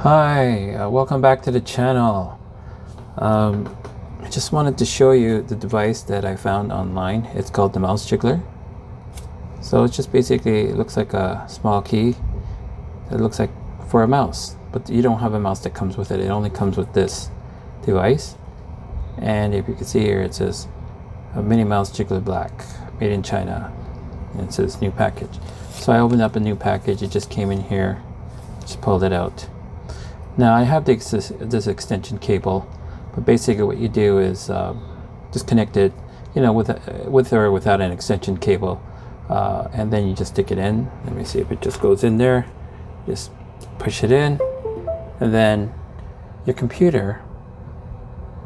Hi, welcome back to the channel. I just wanted to show you the device that I found online. It's called the mouse jiggler. So it's just basically, it looks like a small key. It looks like for a mouse, but you don't have a mouse that comes with it. It only comes with this device. And if you can see here, it says a Mini Mouse Jiggler Black, made in China. And it says new package. So I opened up a new package. It just came in here. Just pulled it out. Now I have this extension cable, but basically what you do is just connect it, with or without an extension cable, and then you just stick it in. Let me see if it just goes in there. Just push it in, and then your computer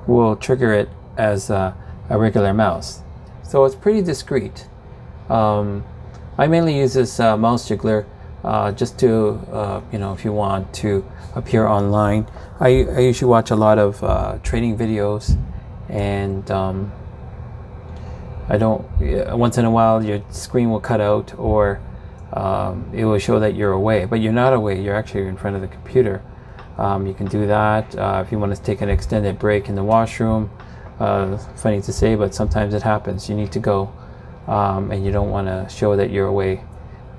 will trigger it as a regular mouse. So it's pretty discreet. I mainly use this mouse jiggler just to, if you want to appear online. I usually watch a lot of training videos, and once in a while your screen will cut out, or it will show that you're away, but you're not away, you're actually in front of the computer. You can do that if you want to take an extended break in the washroom. Funny to say, but sometimes it happens. You need to go, and you don't want to show that you're away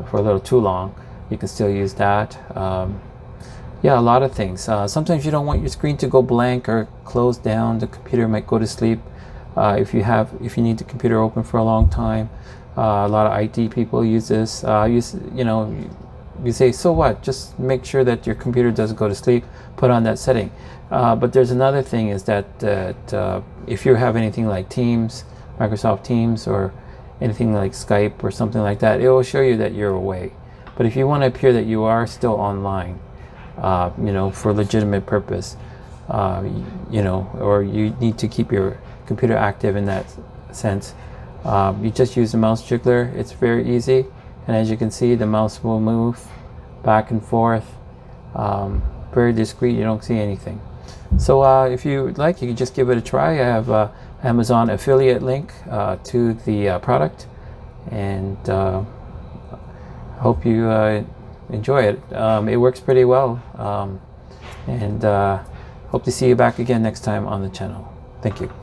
for a little too long. You can still use that. Yeah, a lot of things. Sometimes you don't want your screen to go blank or close down. The computer might go to sleep if you need the computer open for a long time. A lot of IT people use this. You say, so what? Just make sure that your computer doesn't go to sleep. Put on that setting. But there's another thing, is that if you have anything like Teams, Microsoft Teams, or anything like Skype or something like that, it will show you that you're away. But if you want to appear that you are still online, for legitimate purpose, or you need to keep your computer active in that sense, you just use the mouse jiggler. It's very easy, and as you can see, the mouse will move back and forth. Very discreet. You don't see anything. So if you would like, you can just give it a try. I have Amazon affiliate link to the product, and hope you enjoy it. It works pretty well, and hope to see you back again next time on the channel. Thank you.